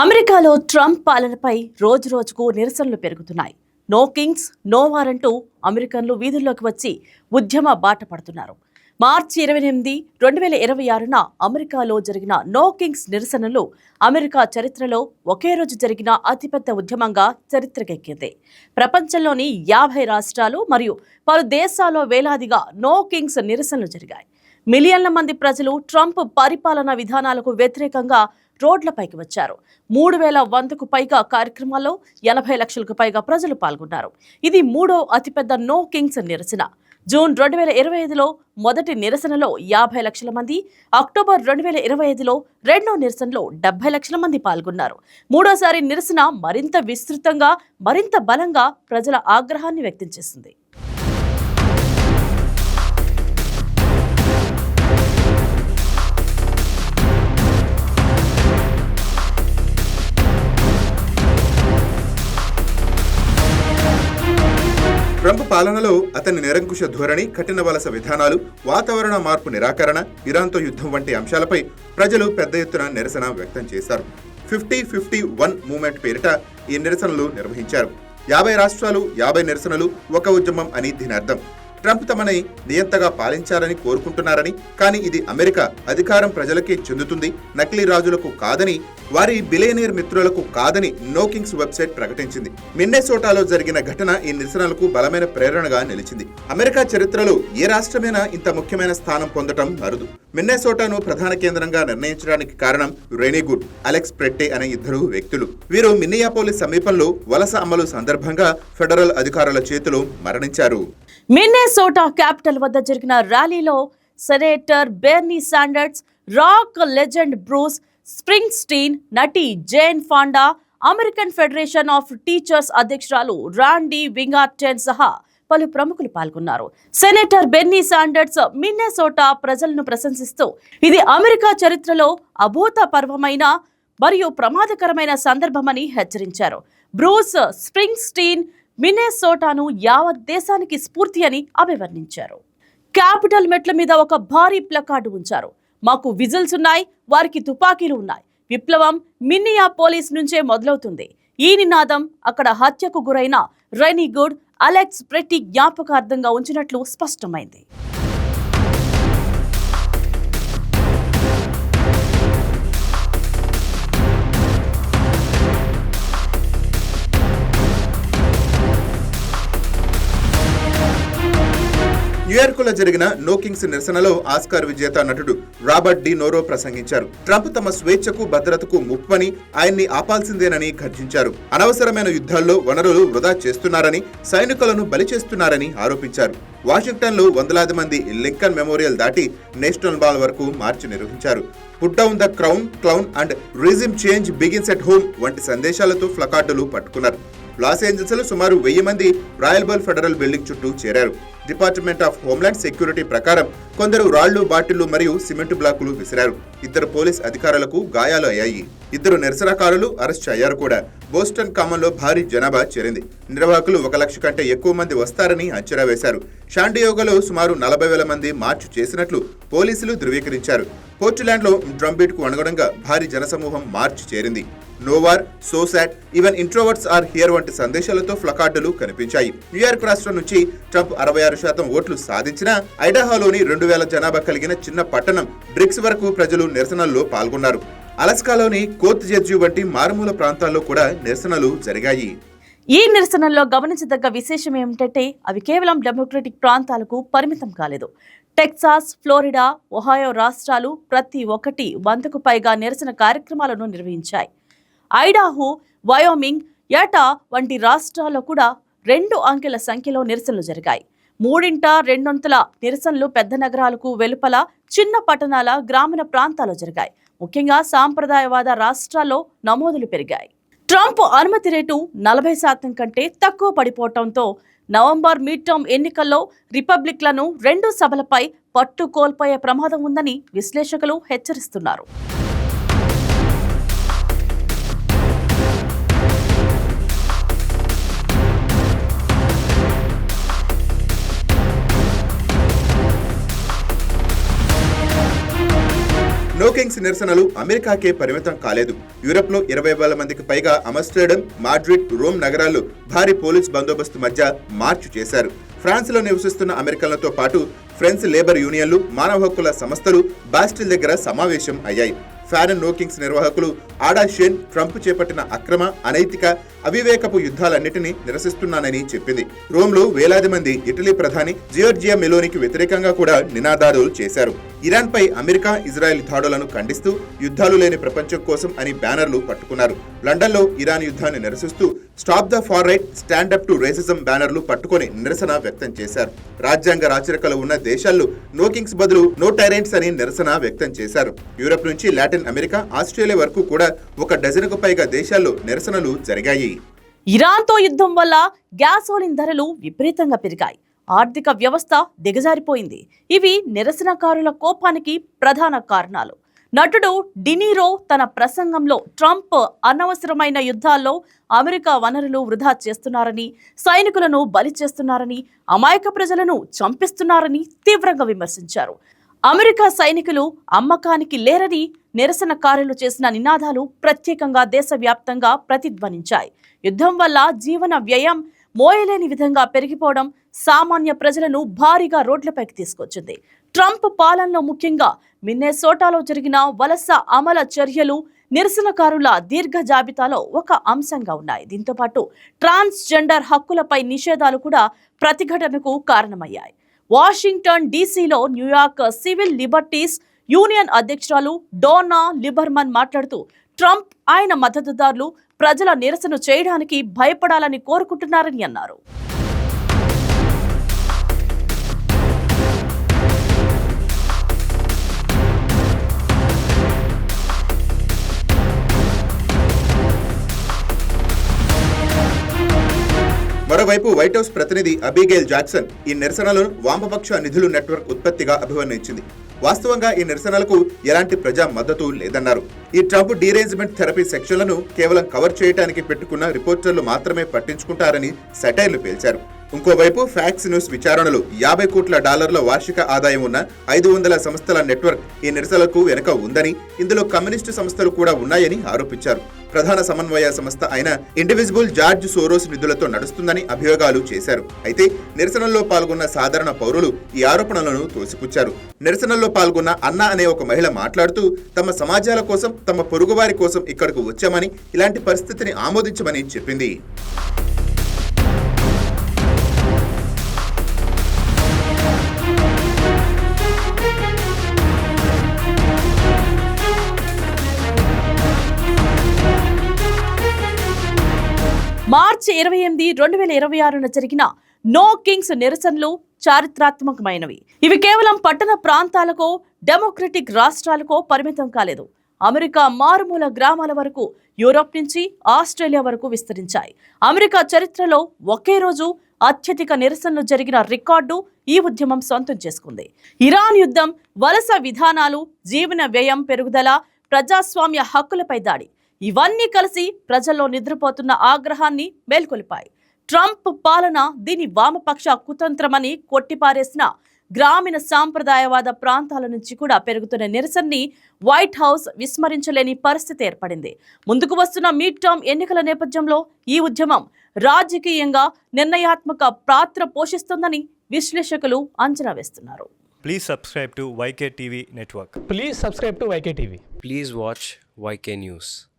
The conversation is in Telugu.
అమెరికాలో ట్రంప్ పాలనపై రోజురోజుకు నిరసనలు పెరుగుతున్నాయి. నో కింగ్స్ నో వార్ అంటూ అమెరికన్లు వీధుల్లోకి వచ్చి ఉద్యమ బాట పడుతున్నారు. మార్చి 28, 2026న అమెరికాలో జరిగిన నో కింగ్స్ నిరసనలు అమెరికా చరిత్రలో ఒకే రోజు జరిగిన అతిపెద్ద ఉద్యమంగా చరిత్రకెక్కింది. ప్రపంచంలోని 50 రాష్ట్రాలు మరియు పలు దేశాల్లో వేలాదిగా నో కింగ్స్ నిరసనలు జరిగాయి. మిలియన్ల మంది ప్రజలు ట్రంప్ పరిపాలనా విధానాలకు వ్యతిరేకంగా రోడ్లపైకి వచ్చారు. 3,100కు పైగా కార్యక్రమాల్లో 80 లక్షలకు పైగా ప్రజలు పాల్గొన్నారు. ఇది మూడో అతిపెద్ద నో కింగ్స్ నిరసన. జూన్ 2025లో మొదటి నిరసనలో 50 లక్షల మంది, అక్టోబర్ 2025లో రెండో నిరసనలో 70 లక్షల మంది పాల్గొన్నారు. మూడోసారి నిరసన మరింత విస్తృతంగా, మరింత బలంగా ప్రజల ఆగ్రహాన్ని వ్యక్తం చేసింది. ట్రంప్ పాలనలో అతని నిరంకుశ ధోరణి, కఠిన వలస విధానాలు, వాతావరణ మార్పు నిరాకరణ, ఇరాన్తో యుద్ధం వంటి అంశాలపై ప్రజలు పెద్ద ఎత్తున నిరసన వ్యక్తం చేశారు. 50-51 మూవ్మెంట్ పేరిట ఈ నిరసనలు నిర్వహించారు. 50 రాష్ట్రాలు, 50 నిరసనలు, ఒక ఉద్యమం అని దీని అర్థం. ట్రంప్ తమని నియంతగా పాలించారని కోరుకుంటున్నారని, కానీ ఇది అమెరికా అధికారం ప్రజలకే చెందుతుంది, నకిలీ రాజులకు కాదని, వారి బిలియనీర్ మిత్రులకు కాదని నో కింగ్స్ వెబ్సైట్ ప్రకటించింది. మిన్నెసోటాలో జరిగిన ఘటన ఈ నిరసనలకు బలమైన ప్రేరణగా నిలిచింది. అమెరికా చరిత్రలో ఏ రాష్ట్రమైనా ఇంత ముఖ్యమైన స్థానం పొందటం అరుదు. మిన్నెసోటాను ప్రధాన కేంద్రంగా నిర్ణయించడానికి కారణం రెనీ గుడ్, అలెక్స్ ప్రెట్టే అనే ఇద్దరు వ్యక్తులు. వీరు మిన్నియాపోలిస్ సమీపంలో వలస అమలు సందర్భంగా ఫెడరల్ అధికారుల చేతిలో మరణించారు. మిన్నెసోటా క్యాపిటల్ వద్ద జరిగిన ర్యాలీలో senator Bernie Sanders, rock legend Bruce Springsteen, నటి Jane Fonda, American Federation of Teachers అధ్యక్షురాలు రాండీ వింగార్టెన్ సహా పలు ప్రముఖులు పాల్గొన్నారు. సెనేటర్ బెర్నీ శాండర్స్ మిన్నెసోటా ప్రజలను ప్రశంసిస్తూ ఇది అమెరికా చరిత్రలో అభూతపూర్వమైన మరియు ప్రమాదకరమైన సందర్భమని హెచ్చరించారు. బ్రూస్ స్ప్రింగ్స్టీన్ మిన్నెసోటాను యావత్ దేశానికి స్ఫూర్తి అని అభివర్ణించారు. క్యాపిటల్ మెట్ల మీద ఒక భారీ ప్లకార్డు ఉంచారు. మాకు విజిల్స్ ఉన్నాయి, వారికి తుపాకీలు ఉన్నాయి. విప్లవం మిన్నియాపోలిస్ నుంచే మొదలవుతుంది. ఈ నినాదం అక్కడ హత్యకు గురైన రెనీ గుడ్, అలెక్స్ ప్రెట్టి జ్ఞాపకార్థంగా ఉంచినట్లు స్పష్టమైంది. న్యూయార్కులో జరిగిన నో కింగ్స్ నిరసనలో ఆస్కార్ విజేత నటుడు రాబర్ట్ డి నోరో ప్రసంగించారు. ట్రంప్ తమ స్వేచ్ఛకు, భద్రతకు ముప్పని, ఆయన్ని ఆపాల్సిందేనని గర్జించారు. అనవసరమైన యుద్ధాల్లో వనరులు వృధా చేస్తున్నారని, సైనికులను బలి చేస్తున్నారని ఆరోపించారు. వాషింగ్టన్లో వందలాది మంది లింకన్ మెమోరియల్ దాటి నేషనల్ మాల్ వరకు మార్చి నిర్వహించారు. Put down the clown and regime change begins at home వంటి సందేశాలతో ప్లకార్డులు పట్టుకున్నారు. లాస్ ఏంజల్స్ లో సుమారు 1000 మంది రాయల్ బల్ ఫెడరల్ బిల్డింగ్ చుట్టూ చేరారు. డిపార్ట్మెంట్ ఆఫ్ హోమ్లాండ్ సెక్యూరిటీ ప్రకారం కొందరు రాళ్లు, బాటిళ్లు మరియు సిమెంట్ బ్లాకులు విసిరారు. 2 పోలీస్ అధికారులకు గాయాలు అయ్యాయి. 2 నిరసనకారులు అరెస్ట్ అయ్యారు కూడా. బోస్టన్ కామన్లో భారీ జనాభా చేరింది. నిర్వాహకులు 1 లక్ష కంటే ఎక్కువ మంది వస్తారని అంచనా వేశారు. షాండియోగోలో సుమారు 40,000 మంది మార్చు చేసినట్లు పోలీసులు ధృవీకరించారు. పోర్ట్లాండ్లో డ్రమ్ బీట్ కు అనుగుణంగా భారీ జనసమూహం మార్చ్ చేరింది. No war, so sad, even introverts are here వంటి సందేశాలతో ప్లకార్డులు కనిపించాయి. న్యూయార్క్ రాష్ట్రం నుంచి ట్రంప్ 66% ఓట్లు సాధించినా ఐడాహోలోని 2,000 జనాభా కలిగిన చిన్న పట్టణం డ్రిక్స్ వరకు ప్రజలు నిరసనల్లో పాల్గొన్నారు. అలస్కాలోని కోర్ట్ జడ్జి వంటి మారుమూల ప్రాంతాల్లో కూడా నిరసనలు జరిగాయి. ఈ నిరసనల్లో గమనించదగ్గ విశేషం ఏమిటంటే అవి కేవలం డెమోక్రటిక్ ప్రాంతాలకు పరిమితం కాలేదు. టెక్సాస్, ఫ్లోరిడా, ఒహాయో రాష్ట్రాలు ప్రతి ఒక్కటి 100కు పైగా నిరసన కార్యక్రమాలను నిర్వహించాయి. ఐడాహో, వయోమింగ్, యటా వంటి రాష్ట్రాల్లో కూడా 2 అంకెల సంఖ్యలో నిరసనలు జరిగాయి. 3/2 నిరసనలు పెద్ద నగరాలకు వెలుపల, చిన్న పట్టణాల, గ్రామీణ ప్రాంతాల్లో జరిగాయి. ముఖ్యంగా సాంప్రదాయవాద రాష్ట్రాల్లో నమోదులు పెరిగాయి. ట్రంప్ అనుమతి రేటు 40% కంటే తక్కువ పడిపోవడంతో నవంబర్ మిడ్ టర్మ్ ఎన్నికల్లో రిపబ్లిక్లను 2 సభలపై పట్టు కోల్పోయే ప్రమాదం ఉందని విశ్లేషకులు హెచ్చరిస్తున్నారు. నో కింగ్స్ నిరసనలు అమెరికాకే పరిమితం కాలేదు. యూరప్ లో 20,000 మందికి పైగా ఆమ్స్టర్డామ్, మాడ్రిడ్, రోమ్ నగరాల్లో భారీ పోలీస్ బందోబస్తు మధ్య మార్చు చేశారు. ఫ్రాన్స్ లో నివసిస్తున్న అమెరికన్లతో పాటు ఫ్రెంచ్ లేబర్ యూనియన్లు, మానవ హక్కుల సంస్థలు బాస్టిల్ దగ్గర సమావేశం అయ్యాయి. ఫ్యారన్ నో కింగ్స్ నిర్వాహకులు ఆడా షేన్ ట్రంప్ చేపట్టిన అక్రమ, అనైతిక, అవివేకపు యుద్ధాలన్నిటినీ నిరసిస్తున్నానని చెప్పింది. రోమ్లో వేలాది మంది ఇటలీ ప్రధాని జియోర్జియా మెలోనికి వ్యతిరేకంగా కూడా నినాదాలు చేశారు. ఇరాన్పై అమెరికా, ఇజ్రాయెల్ దాడులను ఖండిస్తూ యుద్ధాలు లేని ప్రపంచం కోసం అని బ్యానర్లు పట్టుకున్నారు. లండన్లో ఇరాన్ యుద్ధాన్ని నిరసిస్తూ stop the far right, stand up to racism బ్యానర్లు పట్టుకొని నిరసన వ్యక్తం చేశారు. రాజ్యాంగ రాచరికలు ఉన్న దేశాల్లో నో కింగ్స్ బదులు నో టైరెంట్స్ అని నిరసన వ్యక్తం చేశారు. యూరప్ నుంచి లాటిన్ అమెరికా, ఆస్ట్రేలియా వరకు కూడా 1 డజనుకు పైగా దేశాల్లో నిరసనలు జరిగాయి. ఇరాన్తో యుద్ధం వల్ల గ్యాసోలిన్ ధరలు విపరీతంగా పెరిగాయి. ఆర్థిక వ్యవస్థ దిగజారిపోయింది. ఇవి నిరసనకారుల కోపానికి ప్రధాన కారణాలు. నటుడు డినీరో తన ప్రసంగంలో ట్రంప్ అనవసరమైన యుద్ధాల్లో అమెరికా వనరులు వృధా చేస్తున్నారని, సైనికులను బలి చేస్తున్నారని, అమాయక ప్రజలను చంపిస్తున్నారని తీవ్రంగా విమర్శించారు. అమెరికా సైనికులు అమ్మకానికి లేరని నిరసనకారులు చేసిన నినాదాలు ప్రత్యేకంగా దేశవ్యాప్తంగా ప్రతిధ్వనించాయి. యుద్ధం వల్ల జీవన వ్యయం మోయలేని విధంగా పెరిగిపోవడం సామాన్య ప్రజలను భారీగా రోడ్లపైకి తీసుకొచ్చింది. ట్రంప్ పాలనలో ముఖ్యంగా మిన్నెసోటాలో జరిగిన వలస అమల చర్యలు నిరసనకారుల దీర్ఘ జాబితాలో ఒక అంశంగా ఉన్నాయి. దీంతో పాటు ట్రాన్స్జెండర్ హక్కులపై నిషేధాలు కూడా ప్రతిఘటనకు కారణమయ్యాయి. వాషింగ్టన్ డీసీలో న్యూయార్క్ సివిల్ లిబర్టీస్ యూనియన్ అధ్యక్షురాలు డోన్నా లిబర్మన్ మాట్లాడుతూ ట్రంప్, ఆయన మద్దతుదారులు ప్రజల నిరసన చేయడానికి భయపడాలని కోరుకుంటున్నారని అన్నారు. మరోవైపు వైట్ హౌస్ ప్రతినిధి అబిగైల్ జాక్సన్ ఈ నిరసనలను వామపక్ష నిధులు నెట్వర్క్ ఉత్పత్తిగా అభివర్ణించింది. వాస్తవంగా ఈ నిరసనలకు ఎలాంటి ప్రజా మద్దతు లేదన్నారు. ఈ ట్రంప్ డీరేంజ్మెంట్ థెరపీ సెక్షన్లను కేవలం కవర్ చేయడానికి పెట్టుకున్న రిపోర్టర్లు మాత్రమే పట్టించుకుంటారని సెటైర్లు పేల్చారు. ఇంకోవైపు ఫ్యాక్స్ న్యూస్ విచారణలో $50 కోట్ల వార్షిక ఆదాయం ఉన్న 500 సంస్థల నెట్వర్క్ ఈ నిరసనలకు వెనుక ఉందని, ఇందులో కమ్యూనిస్టు సంస్థలు కూడా ఉన్నాయని ఆరోపించారు. ప్రధాన సమన్వయ సంస్థ అయిన ఇండివిజిబుల్ జార్జ్ సోరోస్ నిధులతో నడుస్తుందని అభియోగాలు చేశారు. అయితే నిరసనల్లో పాల్గొన్న సాధారణ పౌరులు ఈ ఆరోపణలను తోసిపుచ్చారు. నిరసనల్లో పాల్గొన్న అన్న అనే ఒక మహిళ మాట్లాడుతూ తమ సమాజాల కోసం, తమ పొరుగువారి కోసం ఇక్కడకు వచ్చామని, ఇలాంటి పరిస్థితిని ఆమోదించమని చెప్పింది. మార్చి 28, 2026న జరిగిన నో కింగ్స్ నిరసనలు చారిత్రాత్మకమైనవి. ఇవి కేవలం పట్టణ ప్రాంతాలకో, డెమోక్రటిక్ రాష్ట్రాలకో పరిమితం కాలేదు. అమెరికా మారుమూల గ్రామాల వరకు, యూరోప్ నుంచి ఆస్ట్రేలియా వరకు విస్తరించాయి. అమెరికా చరిత్రలో ఒకే రోజు అత్యధిక నిరసనలు జరిగిన రికార్డు ఈ ఉద్యమం సొంతం చేసుకుంది. ఇరాన్ యుద్ధం, వలస విధానాలు, జీవన వ్యయం పెరుగుదల, ప్రజాస్వామ్య హక్కులపై దాడి, ఇవన్నీ కలిసి ప్రజల్లో నిద్రపోతున్న ఆగ్రహాన్ని మేల్కొలిపాయి. ట్రంప్ పాలన దీని వామపక్ష కుతంత్రమని కొట్టిపారేసిన గ్రామీణ సాంప్రదాయవాద ప్రాంతాల నుంచి కూడా పెరుగుతున్న నిరసనని వైట్ హౌస్ విస్మరించలేని పరిస్థితి ఏర్పడింది. ముందుకు వస్తున్న మిడ్ టర్మ్ ఎన్నికల నేపథ్యంలో ఈ ఉద్యమం రాజకీయంగా నిర్ణయాత్మక పాత్ర పోషిస్తుందని విశ్లేషకులు అంచనా వేస్తున్నారు. Please subscribe to YK TV Network. Please subscribe to YK TV. Please watch YK News.